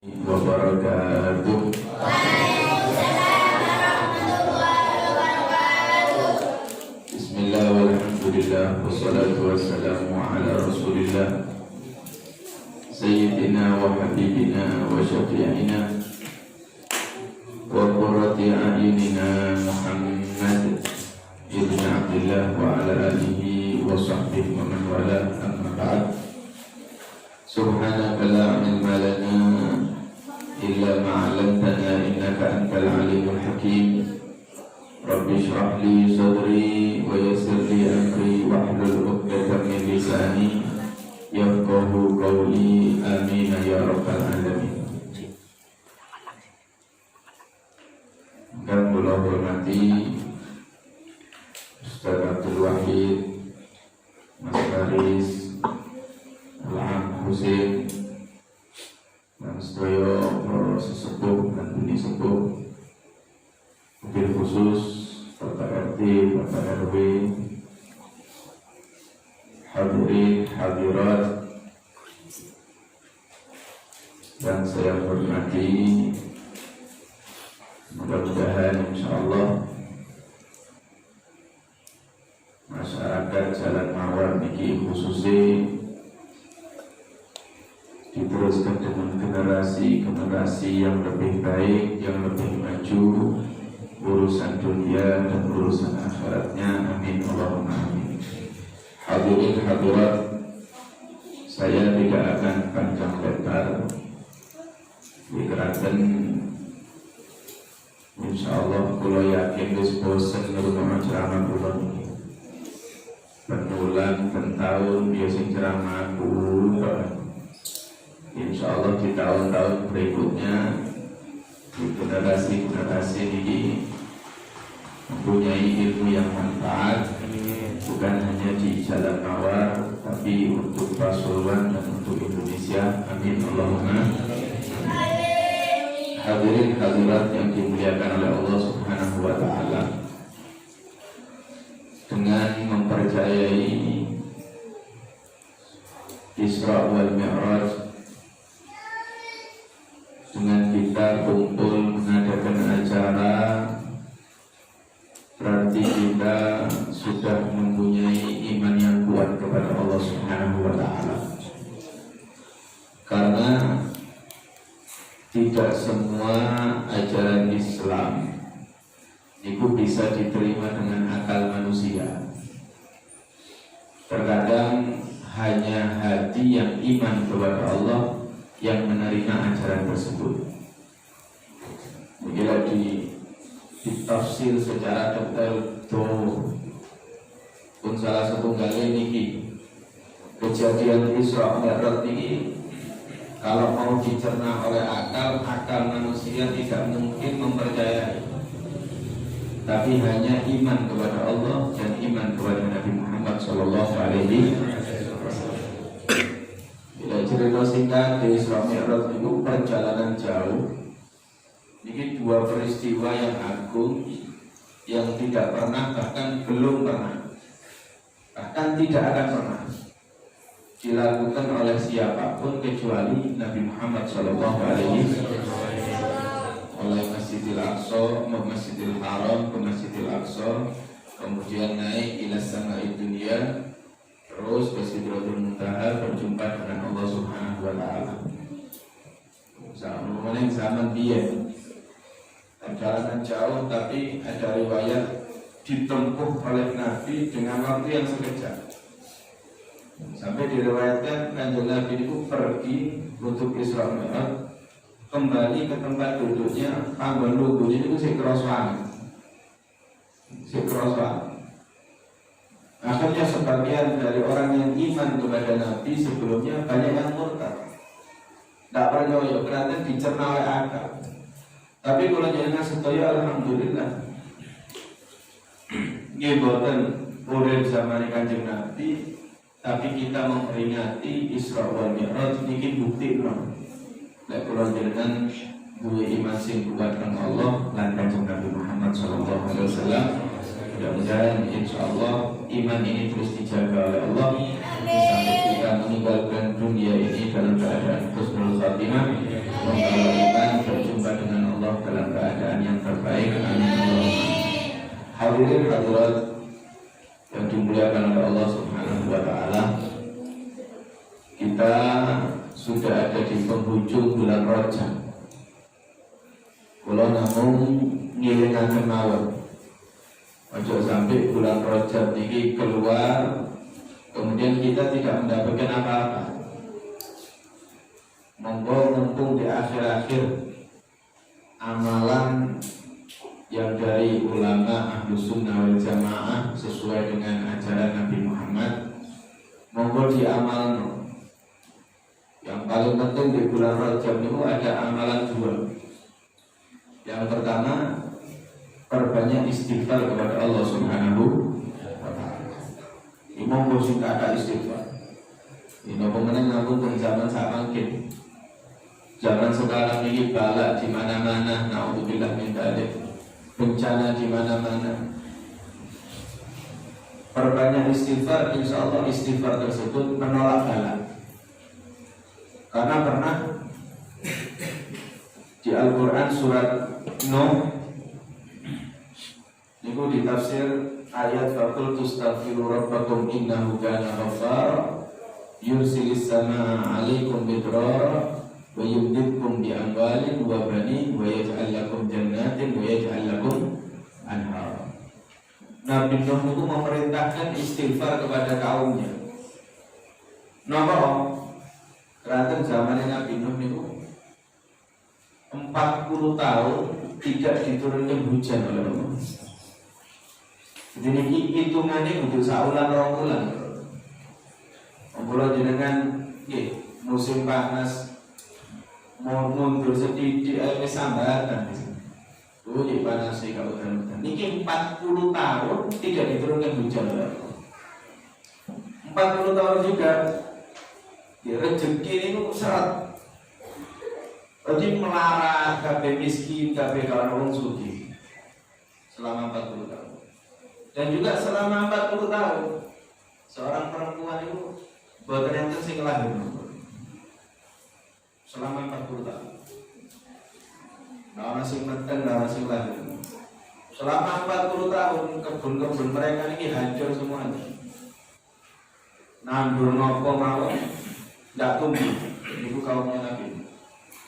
wabarakatuh. Bismillah walhamdulillah wassalatu wassalamu ala rasulillah sayyidina wa habibina wa syafi'ina wa qurrati a'yunina Muhammad ibn Abdullah wa ala alihi wa sahbihi wa man wala, amma ba'd. Subhanaka la ilma lana illa ma 'allamtana innaka antal alimul hakim. Rabbi shrah li sadri wa yassir li amri wahlul 'uqdatam min lisani yafqahu qawli. Amin ya rabbal alamin. Dan kula hormati Ustaz Abdul Wahid, Mas Faris, Al-Am Husin, dan sedaya para sesepuh dan budi sepuh, mobil khusus Bapak RT, Bapak RW, hadirin hadirat yang saya hormati. Mudah-mudahan insyaallah masyarakat Jalan Mawar niki khususnya diteruskan dengan generasi yang lebih baik, yang lebih maju urusan dunia dan urusan akhiratnya. Amin Allahumma amin. Hadirin hadirat, saya tidak akan panjang lebar. Dikerakan insyaallah kula yakin wis bosen ngrungokno ceramah kula niki. Benulan tahun biasa ceramah kula. Insyaallah di tahun-tahun berikutnya di generasi ini mempunyai ilmu yang manfaat, bukan hanya di Jalan Mawar tapi untuk Pasuruan dan untuk Indonesia. Amin Allahumma. Hadirin hadirat yang dimuliakan oleh Allah Subhanahu wa taala, dengan mempercayai Isra wal Mi'raj, dengan kita kumpul mengadakan acara, berarti kita sudah mempunyai iman yang kuat kepada Allah Subhanahu wa taala. Karena tidak semua ajaran Islam itu bisa diterima dengan akal manusia. Terkadang hanya hati yang iman kepada Allah yang menerima ajaran tersebut. Bila ditafsir secara detail pun salah satu kali niki kejadian Isra Mi'raj ini, kalau mau dicerna oleh akal manusia tidak mungkin mempercayai. Tapi hanya iman kepada Allah dan iman kepada Nabi Muhammad Sallallahu Alaihi Wasallam. Bila cerita singkat di Isra Mi'raj itu perjalanan jauh. Ini dua peristiwa yang agung yang tidak pernah, bahkan belum pernah, bahkan tidak akan pernah dilakukan oleh siapapun kecuali Nabi Muhammad Sallallahu Alaihi Wasallam. Oleh Masjidil Aqsa, Masjidil Haram ke Masjidil Aqsa, kemudian naik ila sama'id dunia, terus ke Sidratul Muntaha berjumpa dengan Allah Subhanahu wa taala. Zaman dia perjalanan jauh, tapi ada riwayat ditempuh oleh Nabi dengan waktu yang sekejap. Sampai diriwayatkan Kanjeng Nabi itu pergi untuk Isra Mi'raj, kembali ke tempat duduknya, panggon lugunya itu sikrosan. Akhirnya sebagian dari orang yang iman kepada Nabi sebelumnya banyak yang murtad, tidak percaya, berarti dicerna oleh akal. Tapi kalau jangan sedaya alhamdulillah, ngeboten urip zaman Kanjeng Nabi, tapi kita memperingati Isra wal Mi'raj niki bukti no. Lek kula jenengan duwe iman sing kuat kang Allah lan Kanjeng Nabi Muhammad sallallahu alaihi wasallam. Mudah-mudahan insyaallah iman ini terus dijaga oleh Allah sampai kita meninggalkan dunia ini dalam keadaan husnul khatimah. hadirin hadirat yang dimuliakan oleh Allah Subhanahu wa taala, kita sudah ada di penghujung bulan Rajab. Kula namung ngilingaken mawon, ojo sampai bulan Rajab ini keluar kemudian kita tidak mendapatkan apa-apa. Monggo mumpung di akhir-akhir amalan yang dari ulama Ahlus Sunnah wal Jamaah sesuai dengan ajaran Nabi Muhammad, monggo diamalno. Yang paling penting di bulan Rajab itu ada amalan dua. Yang pertama, perbanyak istighfar kepada Allah Subhanahu wa taala. Monggo sing kata istighfar. Ini pemenang ngapun zaman sak mangkin. Zaman sekarang ini balak di mana-mana, naudzubillah min dzalik. Bencana di mana-mana. Perbanyak istighfar, insya Allah istighfar tersebut menolak balak. Karena pernah di Al-Quran surat Nuh itu ditafsir ayat faqul tustaghfiru rabbakum innahu kana ghaffara yursilis samaa 'alaikum bidrara wa yumdidkum bi amwalin wa banin wa yaj'al lakum jannatin wa yaj'al lakum anhar. Nabi Nuh itu memerintahkan istighfar kepada kaumnya. Napa? Karena zamannya Nabi Nuh itu 40 tahun tidak diturunkan hujan oleh Allah. Jadi ini hitungannya untuk saulan rongkulan. Kalau jenengan musim panas mau mundur sedikit aja sambatan. Di panas sih kalau hujan. Ini 40 tahun tidak diturunkan hujan oleh Allah. 40 tahun juga. Ya, rezeki ini syarat. Jadi melarat, kabeh miskin, kabeh kalau orang suci selama 40 tahun. Dan juga selama 40 tahun seorang perempuan itu buatan yang tersing lahir. Selama 40 tahun. Nah, masih meten, masih lahir. Selama 40 tahun kebun-kebun mereka ini hancur semuanya. Nandur nopo mawon tidak tumbuh, itu kaumnya Nabi.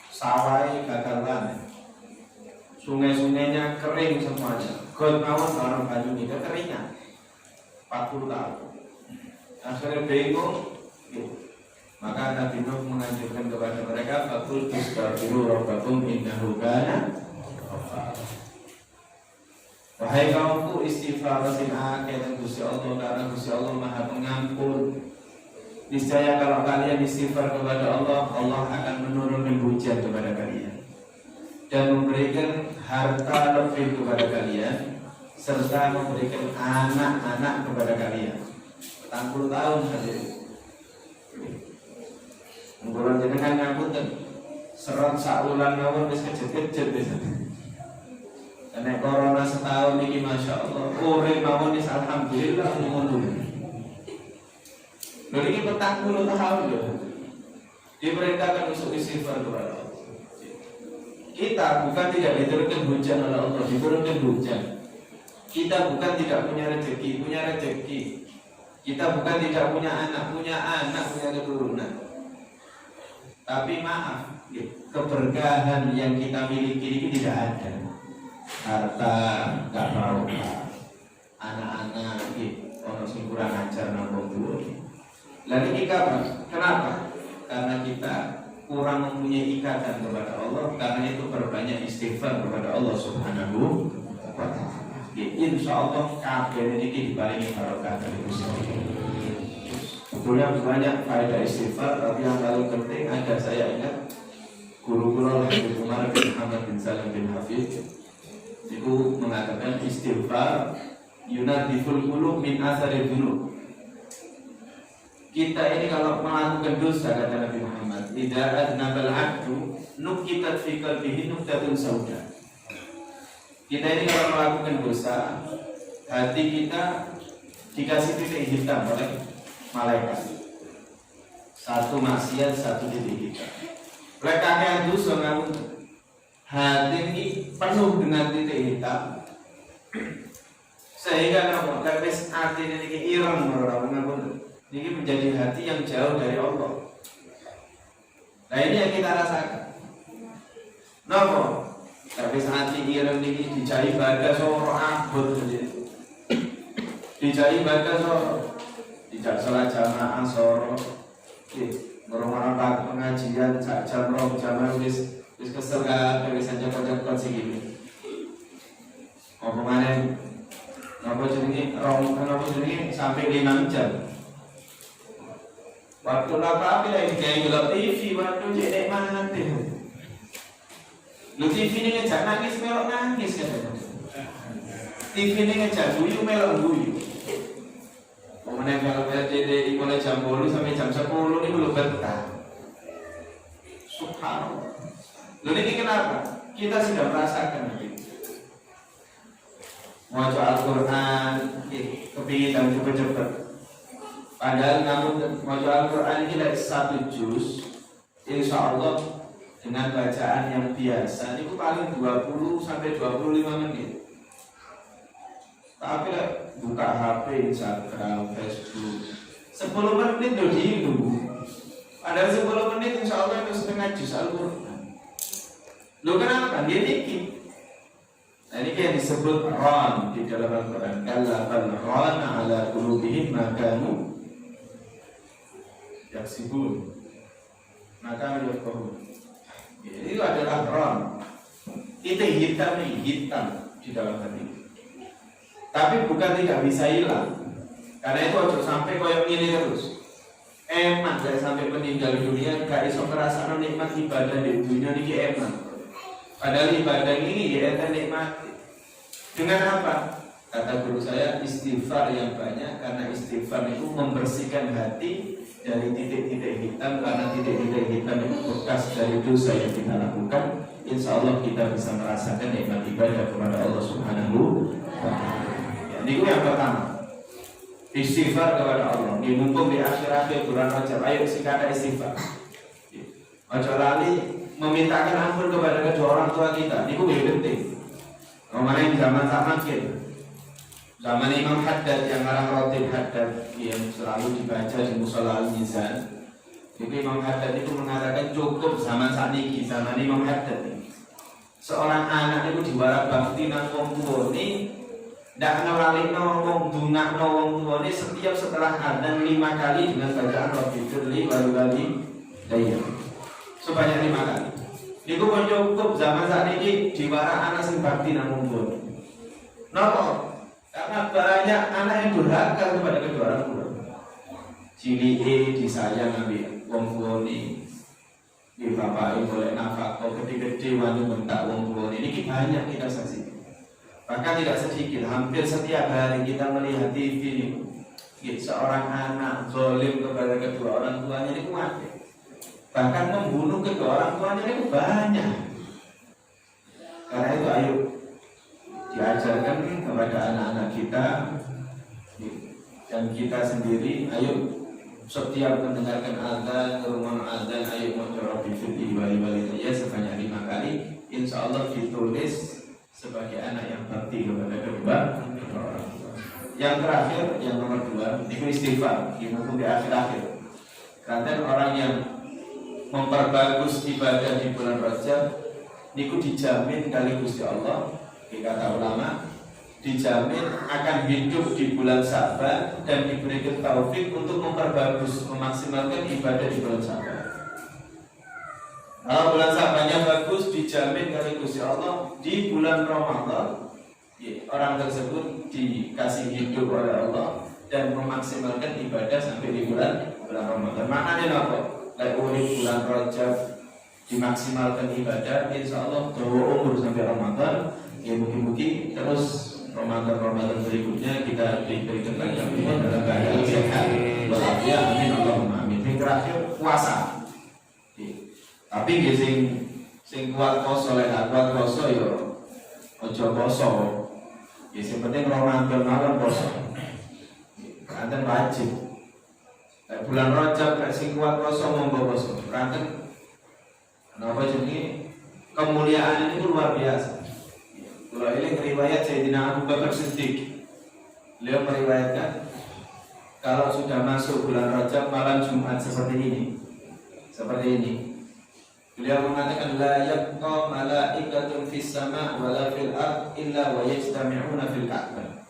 Sawai gagal panen, sungai-sungainya kering semuanya. God mawon orang banyu ini kekeringan 40 tahun. Akhirnya bingung, maka Nabi Nuh menganjurkan kepada mereka, faqul tustaghfiru rabbakum innahu kana ghaffara. Wahai kaumku, istighfar sing akeh nang Gusti Allah, karena Gusti Allah Maha Pengampun. Niscaya kalau kalian istighfar kepada Allah, Allah akan menurunkan hujan kepada kalian dan memberikan harta lebih kepada kalian serta memberikan anak-anak kepada kalian. 40 tahun saja. Menggunakan jenengan ngapunten serot saulan mawon wis kejet-kejet wis. Nek corona setahun iki masyaallah, urip mawon wis alhamdulillah ngono. Lalu ini 40 tahun diperintahkan untuk istighfar kepada Allah. Kita bukan tidak diturunkan hujan oleh Allah, diturunkan hujan. Kita bukan tidak punya rezeki, punya rezeki. Kita bukan tidak punya anak, punya keturunan. Tapi maaf, keberkahan yang kita miliki ini tidak ada. Harta gak mau, anak-anak orang sing kurang ajar nambung dulu. Lalu ini kenapa? Karena kita kurang mempunyai ikatan kepada Allah. Karena itu berbanyak istighfar kepada Allah Subhanahu wa ta'ala. Insya Allah kabeh ini diparingi barokah dari Gusti Allah. Sebetulnya banyak faedah istighfar, tapi yang paling penting ada saya ingat guru-guru Habib Umar bin Muhammad bin Salim bin Hafidh itu mengatakan istighfar yunadiful qulub min athari dzunub. Kita ini kalau melakukan dosa, kata Nabi Muhammad, idza adnabal 'abdu nukitat fi qalbihi nuktatun sauda. Kita ini kalau melakukan dosa, hati kita dikasih titik hitam oleh malaikat. Satu maksiat, satu titik hitam. Oleh kakek dosa namun hati ini penuh dengan titik hitam. Sehingga nopo lepes hati niki ireng ora ngapun. Niki menjadi hati yang jauh dari Allah. Nah ini yang kita rasakan. Nopo lepes hati ireng niki dijai ibadah soro abot gitu. Dijai ibadah soro dijak salat jamaah soro. Orang-orang pengajian sak jam rong jam wis kesel kabeh wis aja sing iki. Apa kemarin apa jenenge sampai 5 jam. Waktu apa lagi kayak gelap TV waktu jadi mana nanti. Lu TV ini ngejak nangis melok nangis kan. TV ini ngejak guyu melok guyu. Kemudian kalau jadi mulai jam 10 sampai jam 10 ini belum betah. Subhanallah. Lalu ini kenapa? Kita sudah merasakan itu. Mau Al-Quran, kepingin dan cepet-cepet. Padahal namun mau Al-Quran ini dari 1 juz, insya Allah dengan bacaan yang biasa itu paling 20 sampai 25 menit. Tapi buka HP, Instagram, Facebook 10 menit udah dulu. Padahal 10 menit insya Allah itu setengah juz Al-Quran. Loh kenapa? Dia dikit. Nah ini yang disebut ran di dalam Al-Quran. Kalla bal rana ala qulubihim ma kanu yaksibun. Maka yafqahun. Ini adalah ran. Itu hitam di dalam hati. Tapi bukan tidak bisa hilang. Karena itu harus sampai koyok ini terus. Eman dari sampai meninggal dunia gak iso merasakan nikmat ibadah di dunia ini eman. Padahal ibadah ini ya nikmati. Dengan apa? Kata guru saya, istighfar yang banyak. Karena istighfar itu membersihkan hati dari titik-titik hitam. Karena titik-titik hitam itu bekas dari dosa yang kita lakukan. Insya Allah kita bisa merasakan nikmat ibadah kepada Allah Subhanahu wa ta'ala. Ini yang pertama, istighfar kepada Allah. Di mumpung di akhir-akhir bulan Rajab, ayo sikata istighfar. Ojo lali memintakan ampun kepada kedua orang tua kita. Ini lebih penting. Kemarin zaman makin zaman Imam Haddad yang ngarang Rotib Haddad yang selalu dibaca di Mushola Al-Mizan. Jadi Imam Haddad itu mengatakan cukup zaman saat ini, zaman Imam Haddad ini. Seorang anak itu diwarak bakti nang wong tuwa ini ndak ngelalino wong dungakno wong tuwa ini setiap setelah adzan 5 kali dengan bacaan Rabbil firli wal wali daya. Sebanyak 5 kali. Iku pun cukup zaman saat ini diwarak anak sing bakti nang wong tuwa. Napa? Karena banyak anak yang durhaka kepada kedua orang tua. Cilike disayang ambil wong tuwa ini. Di bapak ibu boleh nafkah, gede-gede wani bentak wong tuwa ini banyak kita saksikan. Bahkan tidak sedikit, hampir setiap hari kita melihat TV ini seorang anak zalim kepada kedua orang tuanya ini mati. Bahkan membunuh kedua orang tuanya itu banyak. Karena itu ayo diajarkan kepada anak-anak kita dan kita sendiri, ayo setiap mendengarkan azan, rumah azan, ayo mencoba bifidhi wali-wali ya sebanyak 5 kali. Insya Allah ditulis sebagai anak yang bakti kepada kedua orang tua. Yang terakhir, yang nomor 2, itu istighfar. Dimumpung di akhir-akhir. Karena orang yang memperbagus ibadah di bulan Rajab, niku dijamin kali Gusti Allah, kata ulama, dijamin akan hidup di bulan Sa'ban dan diberikan taufik untuk memperbagus, memaksimalkan ibadah di bulan Sa'ban. Kalau bulan Sa'bannya bagus, dijamin kali Gusti Allah di bulan Ramadan orang tersebut dikasih hidup oleh Allah dan memaksimalkan ibadah sampai di bulan Ramadan. Maknanya apa? Kayak bulan Rajab dimaksimalkan ibadah, insya Allah umur sampai Ramadan. Ya mungkin terus Ramadan berikutnya kita diberikan lagi dalam keadaan sehat walafiat. Amin Allahumma amin. Yang terakhir puasa. Tapi sing kuat poso lek gak kuat poso yo aja poso. Ya sing penting Ramadan mawon poso. Kanten wajib. Bulan Rajab lek sing kuat poso monggo poso. Kanten napa jenenge kemuliaan ini luar biasa. Kalau ini riwayat Sayyidina Abu Bakar Siddiq Beliau meriwayatkan kalau sudah masuk bulan Rajab malam Jumat seperti ini, beliau mengatakan la yabqa malaikatun fis sama' wala fil ard illa wa yajtami'una fil Ka'bah.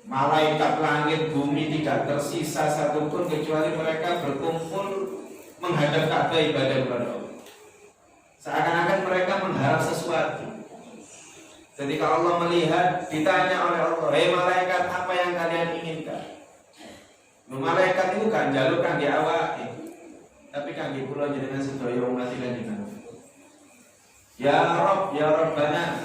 Malaikat langit bumi tidak tersisa satupun kecuali mereka berkumpul menghadap Ka'bah ibadah kepada Allah. Seakan-akan mereka mengharap sesuatu. Jadi kalau Allah melihat, ditanya oleh Allah, hei malaikat, apa yang kalian inginkan? Malaikat itu kan jalur kan di awal, tapi kan di pulau jenengan sedaya umat jenengan. Ya Rabb, ya Rabbana.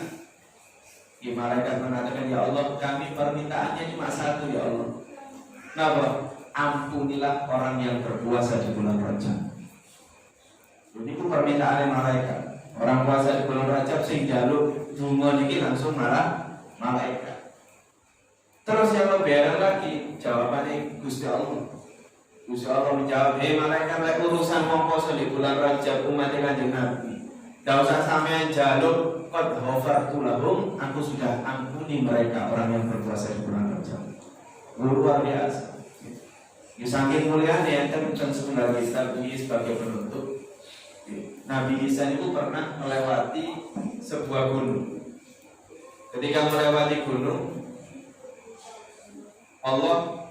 Malaikat mengatakan, ya Allah, kami permintaannya cuma satu, ya Allah. Kenapa? Ampunilah orang yang berpuasa di bulan Rajab. Ini pun permintaan malaikat. Orang puasa di bulan Rajab sing jaluk dungo niki langsung marah malaikat. Terus yang lebih enak lagi jawabannya Gusti Allah. Gusti Allah menjawab, hei malaikat, lek urusan mau puasa di bulan Rajab umat Kanjeng Nabi, tidak usah sampean jaluk, qad ghafartu lahum, aku sudah ampuni mereka orang yang berpuasa di bulan Rajab. Luar biasa. Saking mulianya enten setunggal kitab ini sebagai penutup. Nabi Isa itu pernah melewati sebuah gunung. Ketika melewati gunung, Allah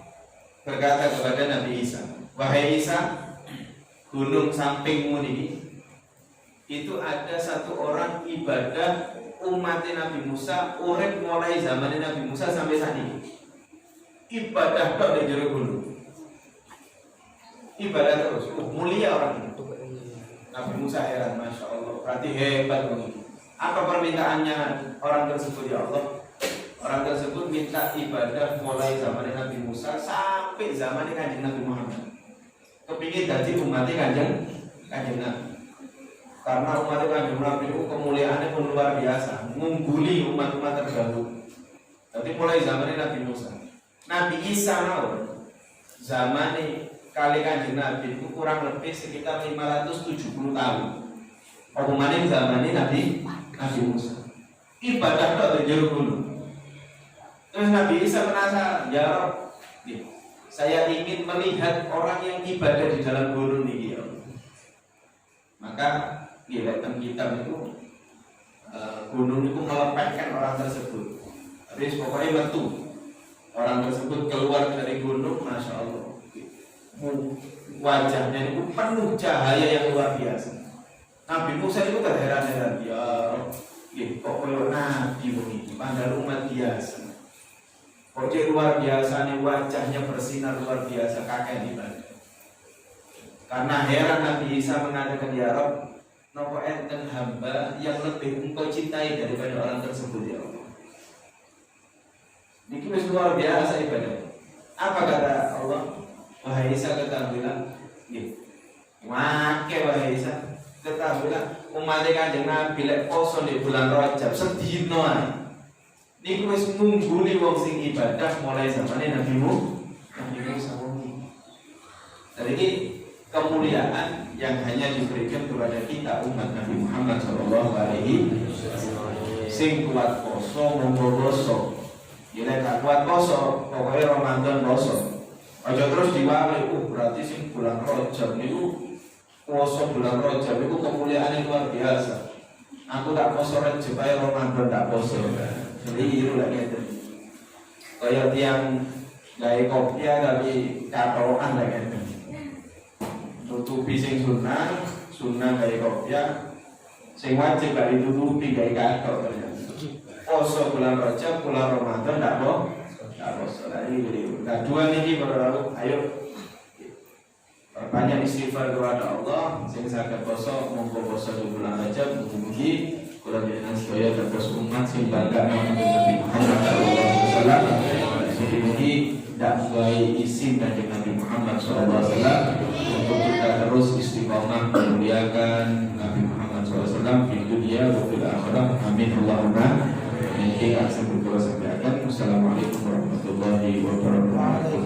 berkata kepada Nabi Isa, wahai Isa, gunung sampingmu ini itu ada satu orang ibadah umat Nabi Musa, urip mulai zaman Nabi Musa sampai saat ini. Ibadah tok di jero gunung. Ibadah terus, mulia orang ini. Nabi Musa heran, Masya Allah, berarti hebat begini. Apa permintaannya orang tersebut, ya Allah? Orang tersebut minta ibadah mulai zaman Nabi Musa sampai zaman Kanjeng Nabi Muhammad. Kepingin jadi umatnya Kanjeng Nabi. Karena umat Kanjeng Nabi itu kemuliaannya pun luar biasa, mengungguli umat-umat terdahulu. Jadi mulai zaman Nabi Musa. Nabi Isa zaman kali Kanjeng Nabi itu kurang lebih sekitar 570 tahun. Omongannya zamannya Nabi Musa. Ibadah tok di gunung. Terus Nabi Isa penasaran, ya Rabb, saya ingin melihat orang yang ibadah di dalam gunung ini, ya. Maka dalam kitab itu gunung itu melepaskan orang tersebut. Tapi pokoknya metu orang tersebut keluar dari gunung, Masya Allah. Wajahnya itu penuh cahaya yang luar biasa. Nabi Musa itu terheran-heran, ya kok koyo nabi begini, padahal umat biasa. Kok luar biasa nih, wajahnya bersinar luar biasa, kakek ibadah. Karena heran Nabi Isa mengatakan, ya Rabb, nopo enten hamba yang lebih engkau cintai daripada orang tersebut, ya Allah. Ini luar biasa ibadah. Apa kata Allah? Wahai Isa, ketahuilah, wahai Isa, ketahuilah, umat Kanjeng Nabi lek poso di bulan Rajab sedino ae. Niku wis ngungguli wong sing ibadah mulai zamane Nabi Musa. Jadi kemuliaan yang hanya diberikan kepada kita umat Nabi Muhammad SAW. Sing kuat poso monggo poso. Yen gak kuat poso, pokoke Ramadan poso. Aja terus diwali, berarti sing bulan Rajab niku poso bulan Rajab niku kemuliaane luar biasa. Aku tak poso Rajab ae Ramadan tak poso. Jadi itu lagi itu. Kayak tiang gawe kopiah tapi katokan lagi itu. Tutupi sing sunnah gawe kopiah, sing wajib gak ditutupi gawe katok ternyata. Poso bulan Rajab, bulan Ramadan tak poso. Nah dua ini baru ayo banyak istighfar kepada Allah. Sing saged poso monggo poso di bulan Rajab, mugi kula jenengan sedaya dados umat sing bangga Nabi Muhammad sallallahu alaihi wasallam. Mugi dak sesuai isi dari Nabi Muhammad sallallahu alaihi wasallam untuk kita terus istiqomah memuliakan Nabi Muhammad sallallahu alaihi wasallam di dunia wa fil akhirah. Amin Allahumma. Ini akan berdoa sampai akhir. Wassalamualaikum warahmatullahi wabarakatuh.